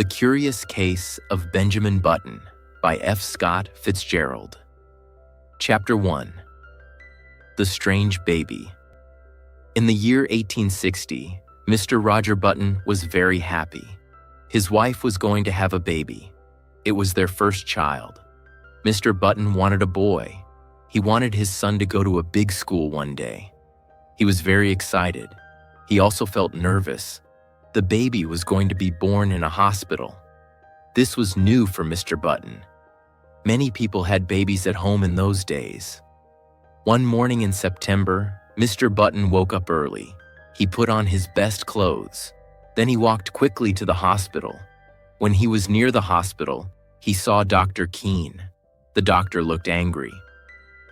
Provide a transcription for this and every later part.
The Curious Case of Benjamin Button by F. Scott Fitzgerald. Chapter 1. The Strange Baby. In the year 1860, Mr. Roger Button was very happy. His wife was going to have a baby. It was their first child. Mr. Button wanted a boy. He wanted his son to go to a big school one day. He was very excited. He also felt nervous. The baby was going to be born in a hospital. This was new for Mr. Button. Many people had babies at home in those days. One morning in September, Mr. Button woke up early. He put on his best clothes. Then he walked quickly to the hospital. When he was near the hospital, he saw Dr. Keene. The doctor looked angry.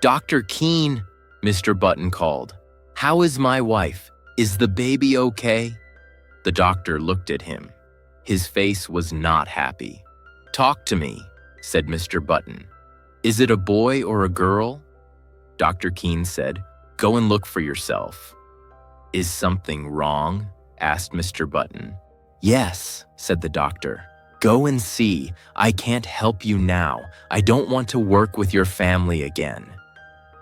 "Dr. Keene," Mr. Button called. "How is my wife? Is the baby okay?" The doctor looked at him. His face was not happy. "Talk to me," said Mr. Button. "Is it a boy or a girl?" Dr. Keene said, "Go and look for yourself." "Is something wrong?" asked Mr. Button. "Yes," said the doctor. "Go and see. I can't help you now. I don't want to work with your family again."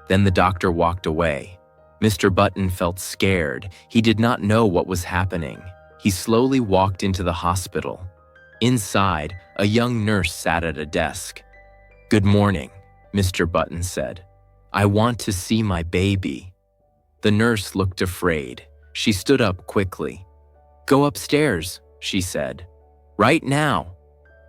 Then the doctor walked away. Mr. Button felt scared. He did not know what was happening. He slowly walked into the hospital. Inside, a young nurse sat at a desk. "Good morning," Mr. Button said. "I want to see my baby." The nurse looked afraid. She stood up quickly. "Go upstairs," she said. "Right now."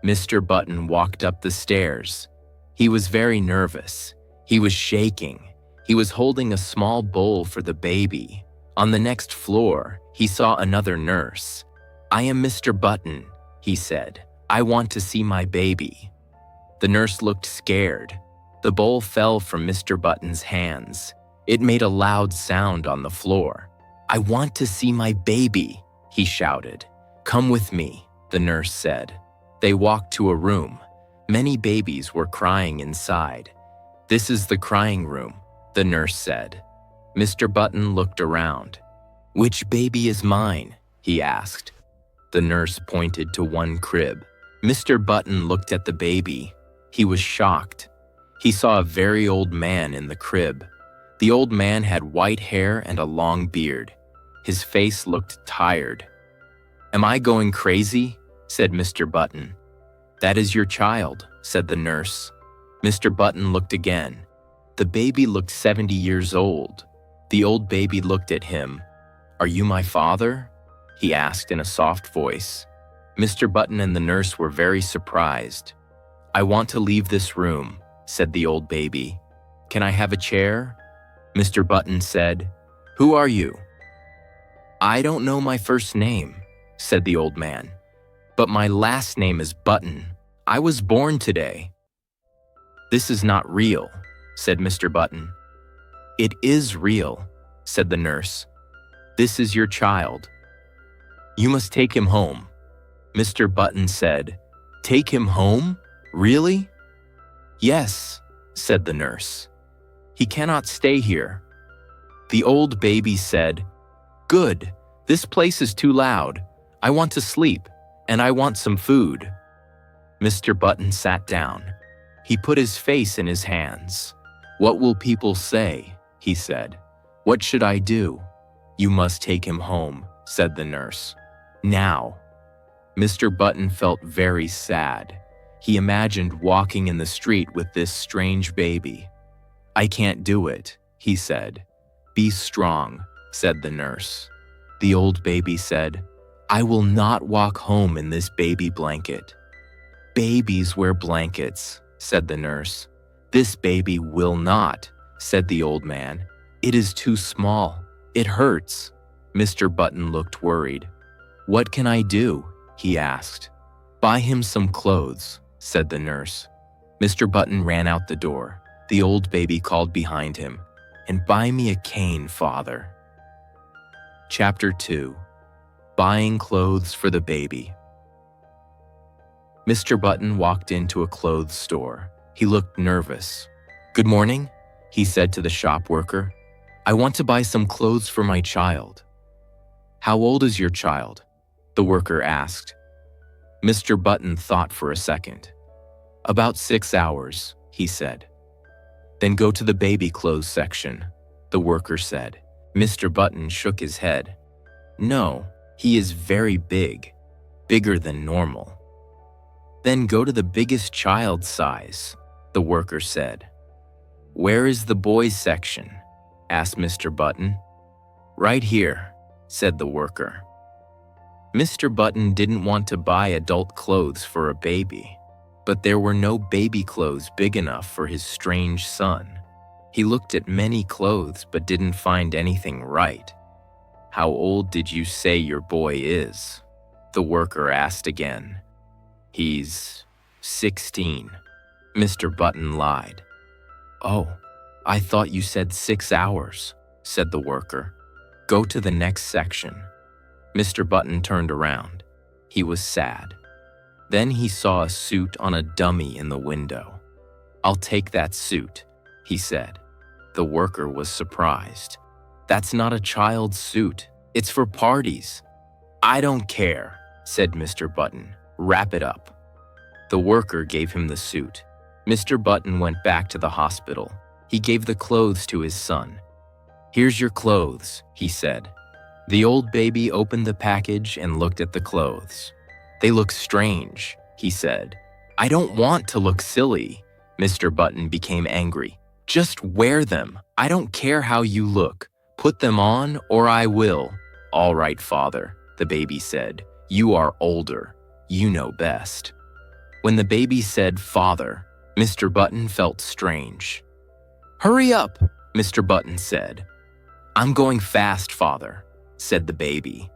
Mr. Button walked up the stairs. He was very nervous. He was shaking. He was holding a small bowl for the baby. On the next floor, he saw another nurse. "I am Mr. Button," he said. "I want to see my baby." The nurse looked scared. The bowl fell from Mr. Button's hands. It made a loud sound on the floor. "I want to see my baby," he shouted. "Come with me," the nurse said. They walked to a room. Many babies were crying inside. "This is the crying room," the nurse said. Mr. Button looked around. "Which baby is mine?" he asked. The nurse pointed to one crib. Mr. Button looked at the baby. He was shocked. He saw a very old man in the crib. The old man had white hair and a long beard. His face looked tired. "Am I going crazy?" said Mr. Button. "That is your child," said the nurse. Mr. Button looked again. The baby looked 70 years old. The old baby looked at him. "Are you my father?" he asked in a soft voice. Mr. Button and the nurse were very surprised. "I want to leave this room," said the old baby. "Can I have a chair?" Mr. Button said, "Who are you?" "I don't know my first name," said the old man. "But my last name is Button. I was born today." "This is not real," said Mr. Button. "It is real," said the nurse. "This is your child. You must take him home." Mr. Button said, "Take him home? Really?" "Yes," said the nurse. "He cannot stay here." The old baby said, "Good. This place is too loud. I want to sleep, and I want some food." Mr. Button sat down. He put his face in his hands. "What will people say?" he said. "What should I do?" "You must take him home," said the nurse. "Now." Mr. Button felt very sad. He imagined walking in the street with this strange baby. "I can't do it," he said. "Be strong," said the nurse. The old baby said, "I will not walk home in this baby blanket." "Babies wear blankets," said the nurse. "This baby will not," said the old man. "It is too small. It hurts." Mr. Button looked worried. "What can I do?" he asked. "Buy him some clothes," said the nurse. Mr. Button ran out the door. The old baby called behind him, "And buy me a cane, father." Chapter 2. Buying Clothes for the Baby. Mr. Button walked into a clothes store. He looked nervous. "Good morning," he said to the shop worker. "I want to buy some clothes for my child." "How old is your child?" the worker asked. Mr. Button thought for a second. "About 6 hours," he said. "Then go to the baby clothes section," the worker said. Mr. Button shook his head. "No, he is very big, bigger than normal." "Then go to the biggest child size," the worker said. "Where is the boys section?" asked Mr. Button. "Right here," said the worker. Mr. Button didn't want to buy adult clothes for a baby, but there were no baby clothes big enough for his strange son. He looked at many clothes but didn't find anything right. "How old did you say your boy is?" the worker asked again. "He's 16, Mr. Button lied. "Oh, I thought you said 6 hours," said the worker. "Go to the next section." Mr. Button turned around. He was sad. Then he saw a suit on a dummy in the window. "I'll take that suit," he said. The worker was surprised. "That's not a child's suit. It's for parties." "I don't care," said Mr. Button. "Wrap it up." The worker gave him the suit. Mr. Button went back to the hospital. He gave the clothes to his son. "Here's your clothes," he said. The old baby opened the package and looked at the clothes. "They look strange," he said. "I don't want to look silly." Mr. Button became angry. "Just wear them. I don't care how you look. Put them on or I will." "All right, father," the baby said. "You are older. You know best." When the baby said "father," Mr. Button felt strange. "Hurry up," Mr. Button said. "I'm going fast, father," said the baby.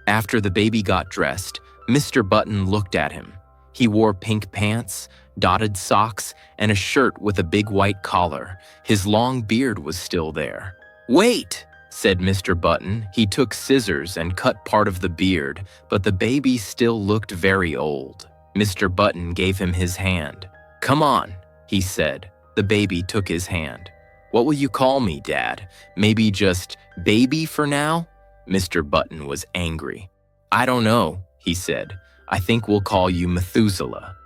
After the baby got dressed, Mr. Button looked at him. He wore pink pants, dotted socks, and a shirt with a big white collar. His long beard was still there. "Wait," said Mr. Button. He took scissors and cut part of the beard, but the baby still looked very old. Mr. Button gave him his hand. "Come on," he said. The baby took his hand. "What will you call me, Dad? Maybe just Baby for now?" Mr. Button was angry. "I don't know," he said. "I think we'll call you Methuselah."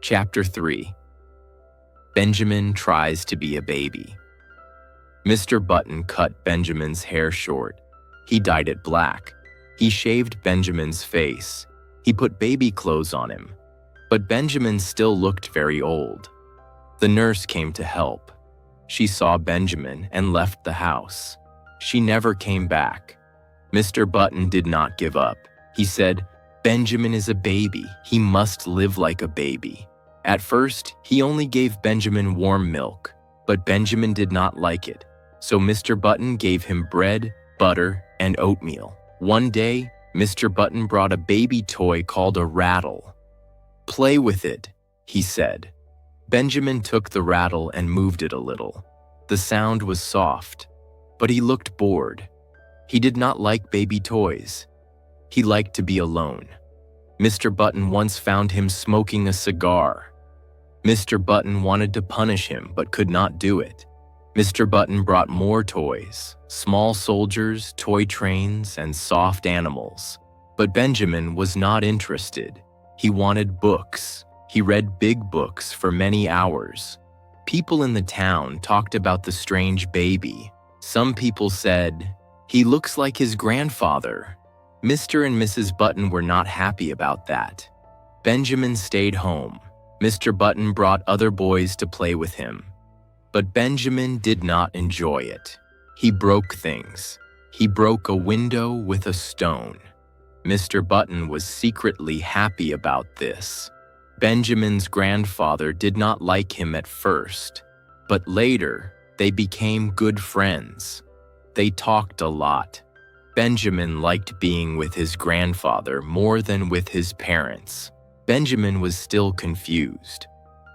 Chapter 3. Benjamin tries to be a baby. Mr. Button cut Benjamin's hair short. He dyed it black. He shaved Benjamin's face. He put baby clothes on him. But Benjamin still looked very old. The nurse came to help. She saw Benjamin and left the house. She never came back. Mr. Button did not give up. He said, "Benjamin is a baby. He must live like a baby." At first, he only gave Benjamin warm milk, but Benjamin did not like it. So Mr. Button gave him bread, butter, and oatmeal. One day, Mr. Button brought a baby toy called a rattle. "Play with it," he said. Benjamin took the rattle and moved it a little. The sound was soft, but he looked bored. He did not like baby toys. He liked to be alone. Mr. Button once found him smoking a cigar. Mr. Button wanted to punish him but could not do it. Mr. Button brought more toys, small soldiers, toy trains, and soft animals. But Benjamin was not interested. He wanted books. He read big books for many hours. People in the town talked about the strange baby. Some people said, "He looks like his grandfather." Mr. and Mrs. Button were not happy about that. Benjamin stayed home. Mr. Button brought other boys to play with him. But Benjamin did not enjoy it. He broke things. He broke a window with a stone. Mr. Button was secretly happy about this. Benjamin's grandfather did not like him at first, but later they became good friends. They talked a lot. Benjamin liked being with his grandfather more than with his parents. Benjamin was still confused.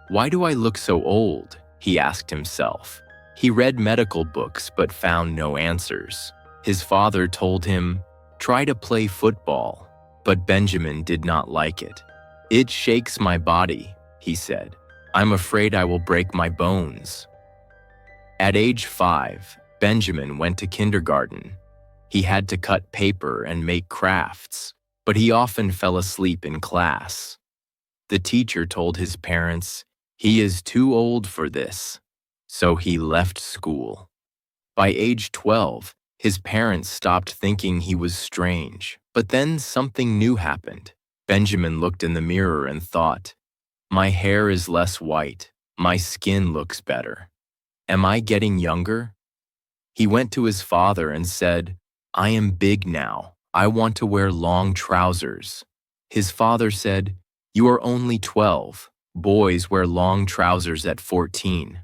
"Why do I look so old?" he asked himself. He read medical books but found no answers. His father told him, "Try to play football," but Benjamin did not like it. "It shakes my body," he said. "I'm afraid I will break my bones." At age 5, Benjamin went to kindergarten. He had to cut paper and make crafts. but he often fell asleep in class. The teacher told his parents he is too old for this, so he left school. By age 12, his parents stopped thinking he was strange, but then something new happened. Benjamin looked in the mirror and thought, "My hair is less white, my skin looks better. Am I getting younger?" He went to his father and said, "I am big now. I want to wear long trousers." His father said, "You are only 12. Boys wear long trousers at 14.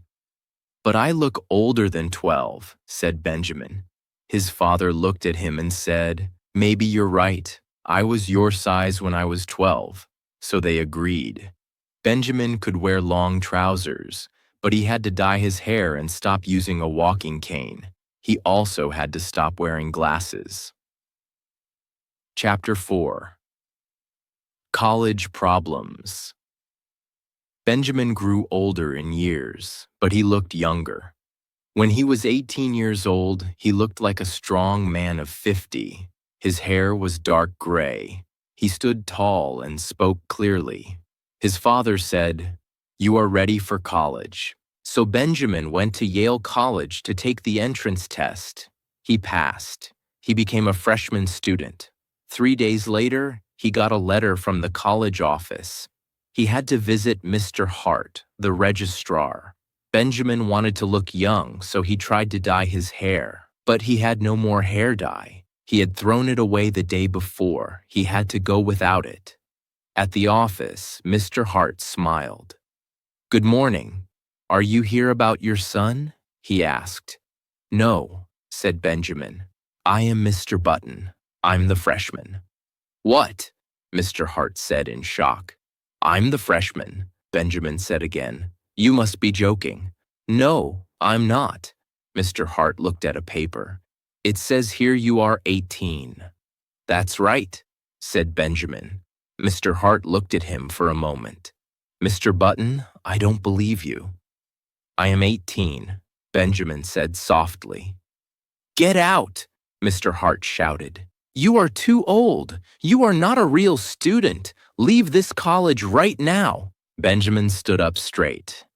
"But I look older than 12, said Benjamin. His father looked at him and said, "Maybe you're right. I was your size when I was 12. So they agreed. Benjamin could wear long trousers, but he had to dye his hair and stop using a walking cane. He also had to stop wearing glasses. Chapter 4. College Problems. Benjamin grew older in years, but he looked younger. When he was 18 years old, he looked like a strong man of 50. His hair was dark gray. He stood tall and spoke clearly. His father said, "You are ready for college." So Benjamin went to Yale College to take the entrance test. He passed. He became a freshman student. 3 days later, he got a letter from the college office. He had to visit Mr. Hart, the registrar. Benjamin wanted to look young, so he tried to dye his hair, but he had no more hair dye. He had thrown it away the day before. He had to go without it. At the office, Mr. Hart smiled. "Good morning. Are you here about your son?" he asked. "No," said Benjamin. "I am Mr. Button. I'm the freshman." "What?" Mr. Hart said in shock. "I'm the freshman," Benjamin said again. "You must be joking." "No, I'm not." Mr. Hart looked at a paper. "It says here you are 18. "That's right," said Benjamin. Mr. Hart looked at him for a moment. "Mr. Button, I don't believe you." "I am 18, Benjamin said softly. "Get out!" Mr. Hart shouted. "You are too old. You are not a real student. Leave this college right now." Benjamin stood up straight.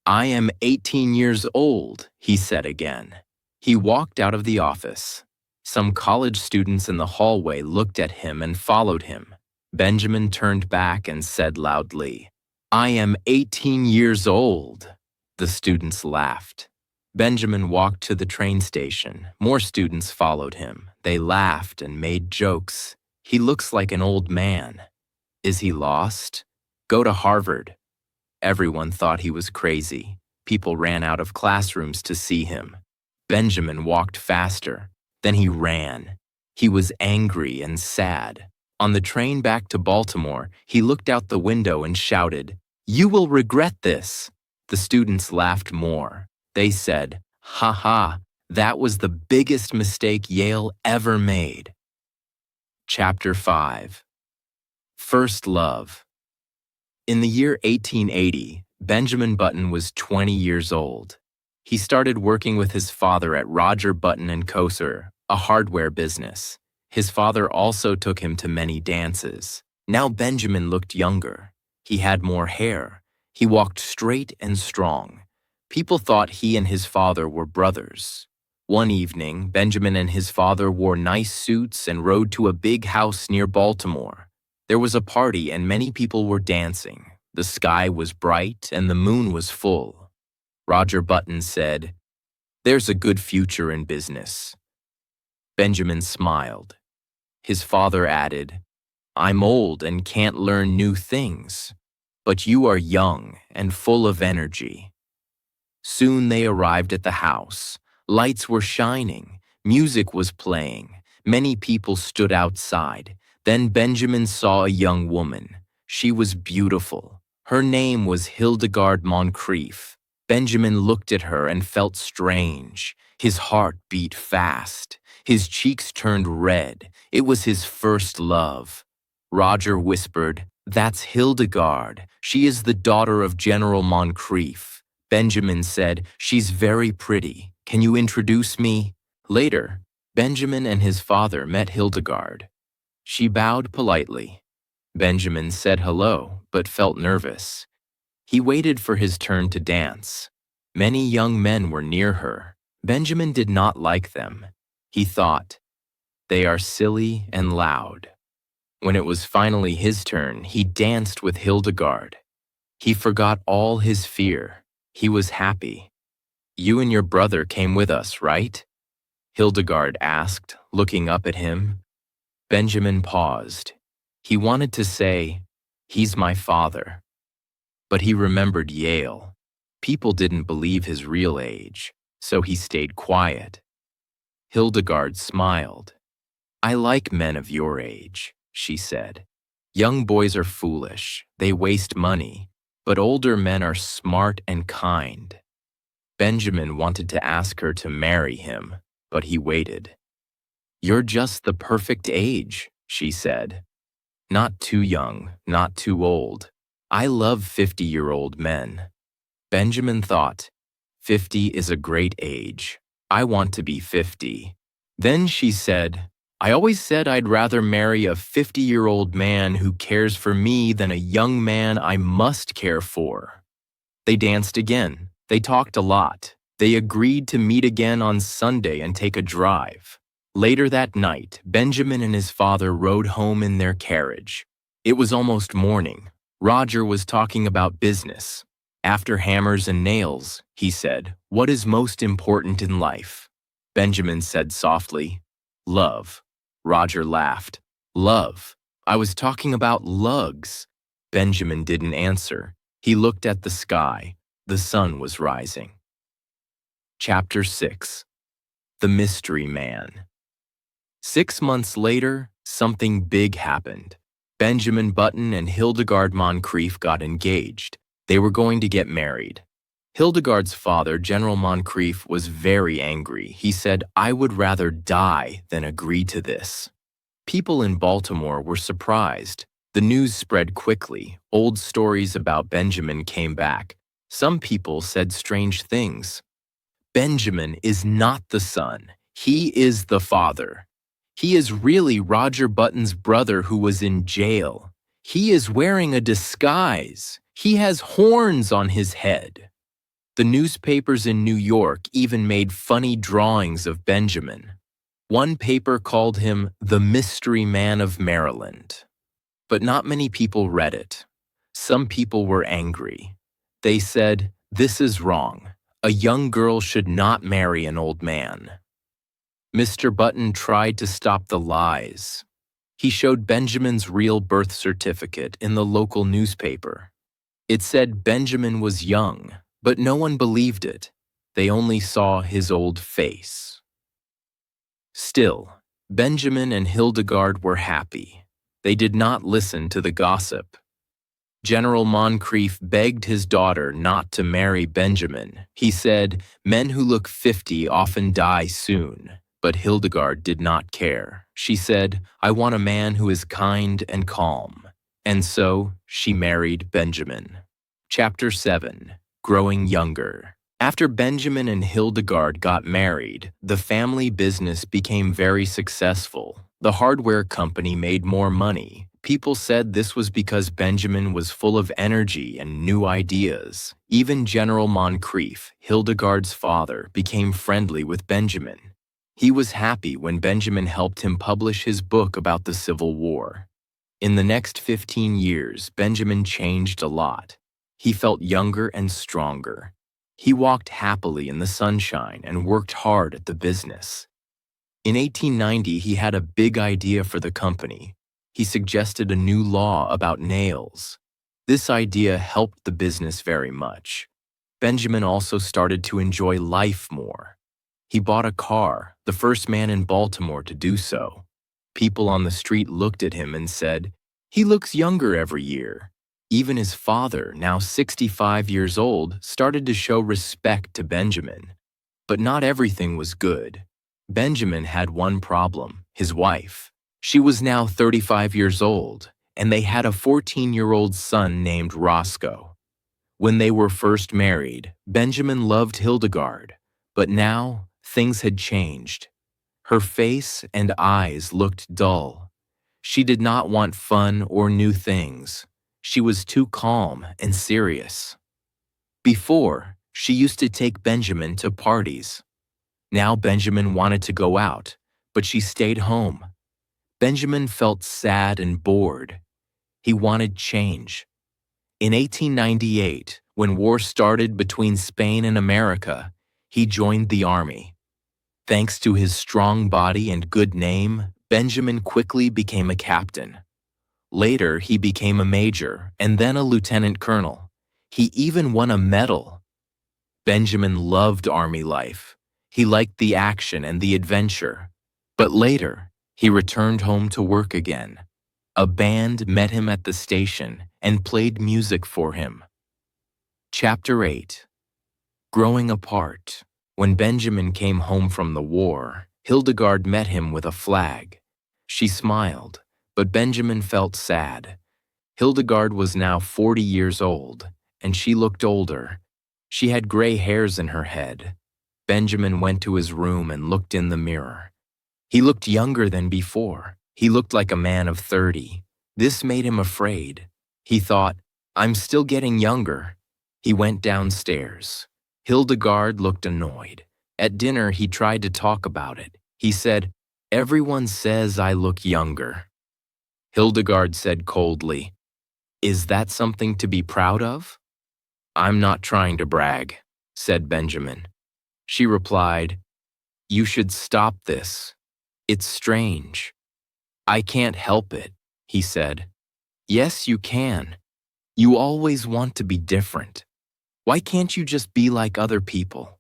"I am 18 years old," he said again. He walked out of the office. Some college students in the hallway looked at him and followed him. Benjamin turned back and said loudly, "I am 18 years old." The students laughed. Benjamin walked to the train station. More students followed him. They laughed and made jokes. "He looks like an old man. Is he lost? Go to Harvard." Everyone thought he was crazy. People ran out of classrooms to see him. Benjamin walked faster. Then he ran. He was angry and sad. On the train back to Baltimore, he looked out the window and shouted, "You will regret this." The students laughed more. They said, "Ha ha, that was the biggest mistake Yale ever made." Chapter 5. First Love. In the year 1880, Benjamin Button was 20 years old. He started working with his father at Roger Button & Coser, a hardware business. His father also took him to many dances. Now Benjamin looked younger. He had more hair. He walked straight and strong. People thought he and his father were brothers. One evening, Benjamin and his father wore nice suits and rode to a big house near Baltimore. There was a party and many people were dancing. The sky was bright and the moon was full. Roger Button said, "There's a good future in business." Benjamin smiled. His father added, "I'm old and can't learn new things, but you are young and full of energy." Soon they arrived at the house. Lights were shining. Music was playing. Many people stood outside. Then Benjamin saw a young woman. She was beautiful. Her name was Hildegard Moncrief. Benjamin looked at her and felt strange. His heart beat fast. His cheeks turned red. It was his first love. Roger whispered, "That's Hildegard. She is the daughter of General Moncrief." Benjamin said, "She's very pretty. Can you introduce me?" Later, Benjamin and his father met Hildegard. She bowed politely. Benjamin said hello, but felt nervous. He waited for his turn to dance. Many young men were near her. Benjamin did not like them. He thought, "They are silly and loud." When it was finally his turn, he danced with Hildegard. He forgot all his fear. He was happy. "You and your brother came with us, right?" Hildegard asked, looking up at him. Benjamin paused. He wanted to say, "He's my father." But he remembered Yale. People didn't believe his real age, so he stayed quiet. Hildegard smiled. "I like men of your age," she said. "Young boys are foolish. They waste money. But older men are smart and kind." Benjamin wanted to ask her to marry him, but he waited. "You're just the perfect age," she said. "Not too young, not too old. I love 50-year-old men." Benjamin thought, 50 is a great age. I want to be 50. Then she said, "I always said I'd rather marry a 50-year-old man who cares for me than a young man I must care for." They danced again. They talked a lot. They agreed to meet again on Sunday and take a drive. Later that night, Benjamin and his father rode home in their carriage. It was almost morning. Roger was talking about business. "After hammers and nails," he said, "what is most important in life?" Benjamin said softly, "Love." Roger laughed. "Love? I was talking about lugs." Benjamin didn't answer. He looked at the sky. The sun was rising. Chapter 6. The Mystery Man. 6 months later, something big happened. Benjamin Button and Hildegard Moncrief got engaged. They were going to get married. Hildegard's father, General Moncrief, was very angry. He said, "I would rather die than agree to this." People in Baltimore were surprised. The news spread quickly. Old stories about Benjamin came back. Some people said strange things. "Benjamin is not the son. He is the father. He is really Roger Button's brother who was in jail. He is wearing a disguise. He has horns on his head." The newspapers in New York even made funny drawings of Benjamin. One paper called him the Mystery Man of Maryland. But not many people read it. Some people were angry. They said, "This is wrong. A young girl should not marry an old man." Mr. Button tried to stop the lies. He showed Benjamin's real birth certificate in the local newspaper. It said Benjamin was young, but no one believed it. They only saw his old face. Still, Benjamin and Hildegard were happy. They did not listen to the gossip. General Moncrief begged his daughter not to marry Benjamin. He said, "Men who look 50 often die soon." But Hildegard did not care. She said, "I want a man who is kind and calm." And so she married Benjamin. Chapter 7. Growing Younger. After Benjamin and Hildegard got married, the family business became very successful. The hardware company made more money. People said this was because Benjamin was full of energy and new ideas. Even General Moncrief, Hildegard's father, became friendly with Benjamin. He was happy when Benjamin helped him publish his book about the Civil War. In the next 15 years, Benjamin changed a lot. He felt younger and stronger. He walked happily in the sunshine and worked hard at the business. In 1890, he had a big idea for the company. He suggested a new law about nails. This idea helped the business very much. Benjamin also started to enjoy life more. He bought a car, the first man in Baltimore to do so. People on the street looked at him and said, "He looks younger every year." Even his father, now 65 years old, started to show respect to Benjamin. But not everything was good. Benjamin had one problem, his wife. She was now 35 years old, and they had a 14-year-old son named Roscoe. When they were first married, Benjamin loved Hildegard, but now things had changed. Her face and eyes looked dull. She did not want fun or new things. She was too calm and serious. Before, she used to take Benjamin to parties. Now Benjamin wanted to go out, but she stayed home. Benjamin felt sad and bored. He wanted change. In 1898, when war started between Spain and America, he joined the army. Thanks to his strong body and good name, Benjamin quickly became a captain. Later, he became a major and then a lieutenant colonel. He even won a medal. Benjamin loved army life. He liked the action and the adventure. But later, he returned home to work again. A band met him at the station and played music for him. Chapter 8. Growing Apart. When Benjamin came home from the war, Hildegard met him with a flag. She smiled, but Benjamin felt sad. Hildegard was now 40 years old, and she looked older. She had gray hairs in her head. Benjamin went to his room and looked in the mirror. He looked younger than before. He looked like a man of 30. This made him afraid. He thought, "I'm still getting younger." He went downstairs. Hildegard looked annoyed. At dinner, he tried to talk about it. He said, "Everyone says I look younger." Hildegard said coldly, "Is that something to be proud of?" "I'm not trying to brag," said Benjamin. She replied, "You should stop this. It's strange." "I can't help it," he said. "Yes, you can. You always want to be different. Why can't you just be like other people?"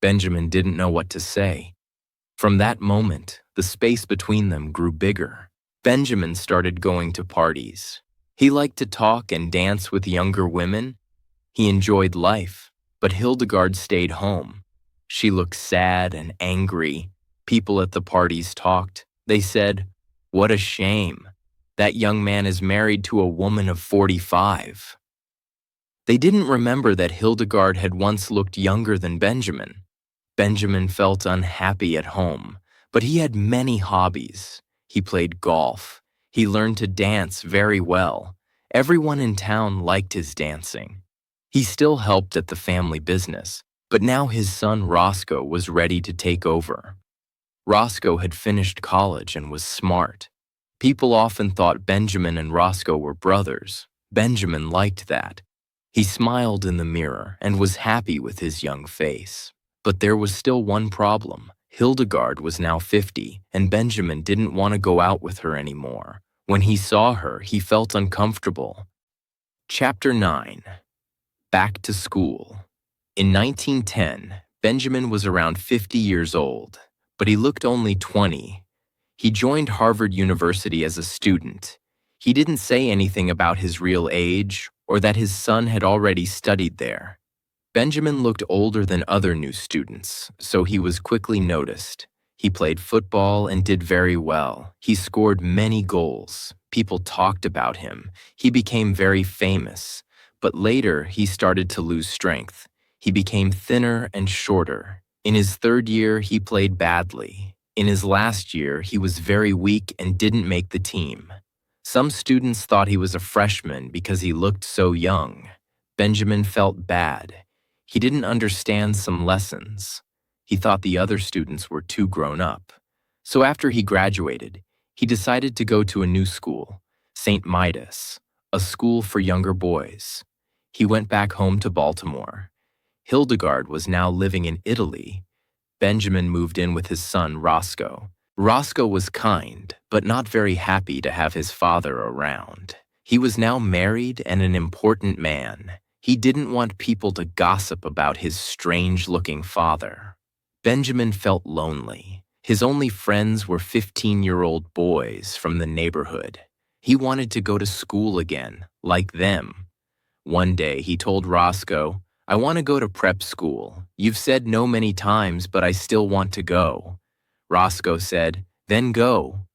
Benjamin didn't know what to say. From that moment, the space between them grew bigger. Benjamin started going to parties. He liked to talk and dance with younger women. He enjoyed life, but Hildegard stayed home. She looked sad and angry. People at the parties talked. They said, "What a shame. That young man is married to a woman of 45. They didn't remember that Hildegard had once looked younger than Benjamin. Benjamin felt unhappy at home, but he had many hobbies. He played golf. He learned to dance very well. Everyone in town liked his dancing. He still helped at the family business, but now his son Roscoe was ready to take over. Roscoe had finished college and was smart. People often thought Benjamin and Roscoe were brothers. Benjamin liked that. He smiled in the mirror and was happy with his young face. But there was still one problem. Hildegard was now 50, and Benjamin didn't want to go out with her anymore. When he saw her, he felt uncomfortable. Chapter 9. Back to school. In 1910, Benjamin was around 50 years old, but he looked only 20. He joined Harvard University as a student. He didn't say anything about his real age or that his son had already studied there. Benjamin looked older than other new students, so he was quickly noticed. He played football and did very well. He scored many goals. People talked about him. He became very famous. But later, he started to lose strength. He became thinner and shorter. In his third year, he played badly. In his last year, he was very weak and didn't make the team. Some students thought he was a freshman because he looked so young. Benjamin felt bad. He didn't understand some lessons. He thought the other students were too grown up. So after he graduated, he decided to go to a new school, St. Midas, a school for younger boys. He went back home to Baltimore. Hildegard was now living in Italy. Benjamin moved in with his son, Roscoe. Roscoe was kind, but not very happy to have his father around. He was now married and an important man. He didn't want people to gossip about his strange-looking father. Benjamin felt lonely. His only friends were 15-year-old boys from the neighborhood. He wanted to go to school again, like them. One day, he told Roscoe, "I want to go to prep school. You've said no many times, but I still want to go." Roscoe said, "Then go."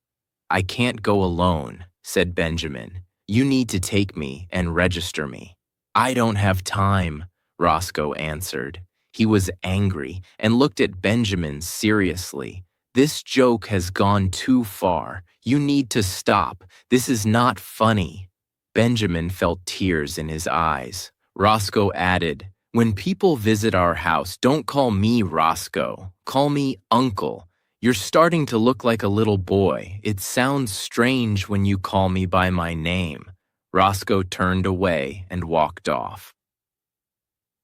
"I can't go alone," said Benjamin. "You need to take me and register me." "I don't have time," Roscoe answered. He was angry and looked at Benjamin seriously. "This joke has gone too far. You need to stop. This is not funny." Benjamin felt tears in his eyes. Roscoe added, "When people visit our house, don't call me Roscoe. Call me Uncle. You're starting to look like a little boy. It sounds strange when you call me by my name." Roscoe turned away and walked off.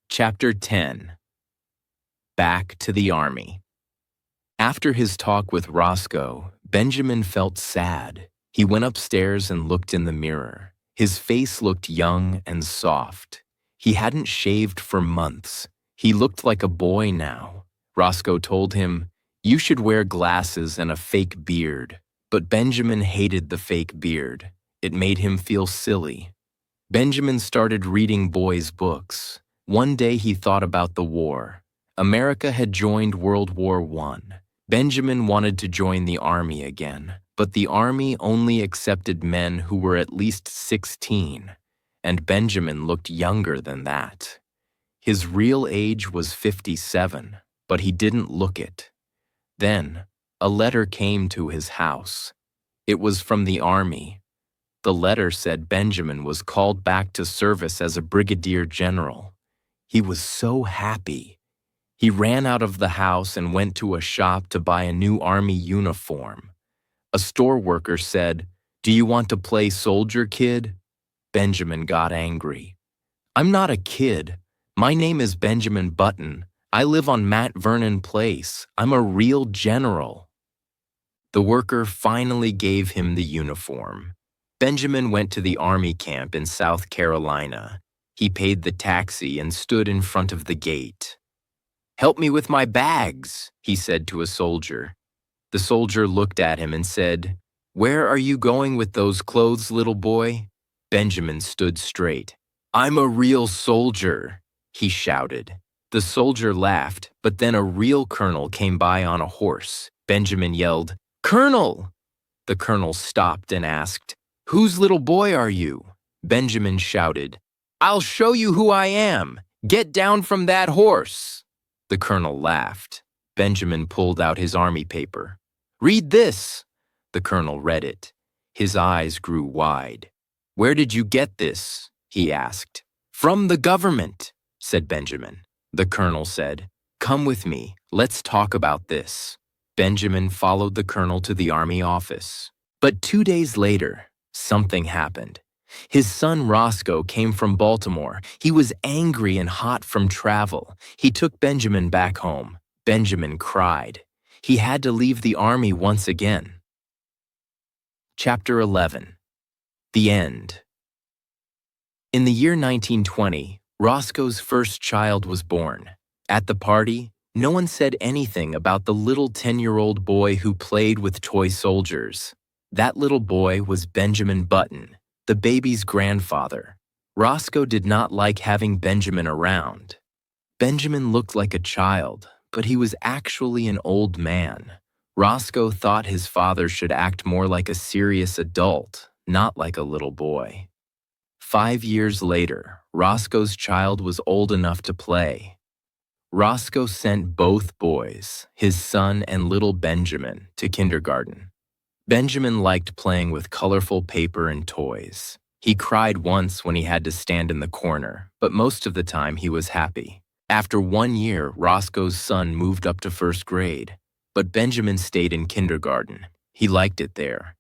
Chapter 10. Back to the Army. After his talk with Roscoe, Benjamin felt sad. He went upstairs and looked in the mirror. His face looked young and soft. He hadn't shaved for months. He looked like a boy now. Roscoe told him, "You should wear glasses and a fake beard." But Benjamin hated the fake beard. It made him feel silly. Benjamin started reading boys' books. One day he thought about the war. America had joined World War I. Benjamin wanted to join the army again, but the army only accepted men who were at least 16, and Benjamin looked younger than that. His real age was 57, but he didn't look it. Then, a letter came to his house. It was from the army. The letter said Benjamin was called back to service as a brigadier general. He was so happy. He ran out of the house and went to a shop to buy a new army uniform. A store worker said, "Do you want to play soldier, kid?" Benjamin got angry. "I'm not a kid. My name is Benjamin Button. I live on Mount Vernon Place. I'm a real general." The worker finally gave him the uniform. Benjamin went to the army camp in South Carolina. He paid the taxi and stood in front of the gate. "Help me with my bags," he said to a soldier. The soldier looked at him and said, "Where are you going with those clothes, little boy?" Benjamin stood straight. "I'm a real soldier," he shouted. The soldier laughed, but then a real colonel came by on a horse. Benjamin yelled, "Colonel!" The colonel stopped and asked, "Whose little boy are you?" Benjamin shouted, "I'll show you who I am. Get down from that horse." The colonel laughed. Benjamin pulled out his army paper. "Read this." The colonel read it. His eyes grew wide. "Where did you get this?" he asked. "From the government," said Benjamin. The colonel said, "Come with me. Let's talk about this." Benjamin followed the colonel to the army office. But 2 days later, something happened. His son Roscoe came from Baltimore. He was angry and hot from travel. He took Benjamin back home. Benjamin cried. He had to leave the army once again. Chapter 11. The End. In the year 1920, Roscoe's first child was born. At the party, no one said anything about the little 10-year-old boy who played with toy soldiers. That little boy was Benjamin Button, the baby's grandfather. Roscoe did not like having Benjamin around. Benjamin looked like a child, but he was actually an old man. Roscoe thought his father should act more like a serious adult, not like a little boy. 5 years later, Roscoe's child was old enough to play. Roscoe sent both boys, his son and little Benjamin, to kindergarten. Benjamin liked playing with colorful paper and toys. He cried once when he had to stand in the corner, but most of the time he was happy. After 1 year, Roscoe's son moved up to first grade, but Benjamin stayed in kindergarten. He liked it there.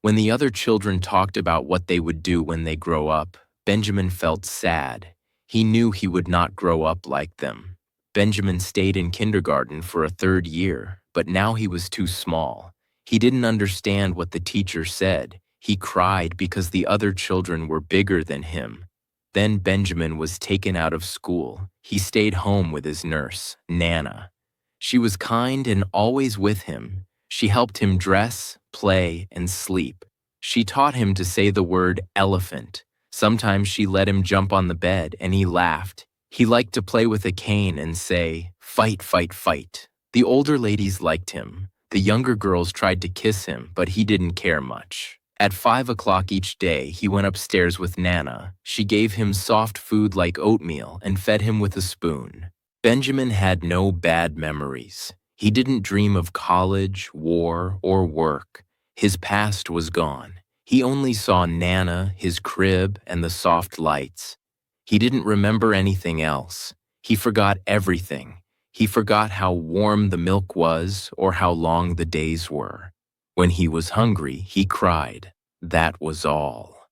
When the other children talked about what they would do when they grow up, Benjamin felt sad. He knew he would not grow up like them. Benjamin stayed in kindergarten for a 3rd year, but now he was too small. He didn't understand what the teacher said. He cried because the other children were bigger than him. Then Benjamin was taken out of school. He stayed home with his nurse, Nana. She was kind and always with him. She helped him dress, play, and sleep. She taught him to say the word elephant. Sometimes she let him jump on the bed and he laughed. He liked to play with a cane and say, "Fight, fight, fight." The older ladies liked him. The younger girls tried to kiss him, but he didn't care much. At 5 o'clock each day, he went upstairs with Nana. She gave him soft food like oatmeal and fed him with a spoon. Benjamin had no bad memories. He didn't dream of college, war, or work. His past was gone. He only saw Nana, his crib, and the soft lights. He didn't remember anything else. He forgot everything. He forgot how warm the milk was or how long the days were. When he was hungry, he cried. That was all.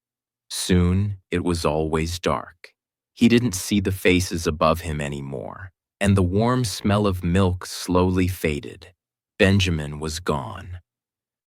Soon, it was always dark. He didn't see the faces above him anymore, and the warm smell of milk slowly faded. Benjamin was gone.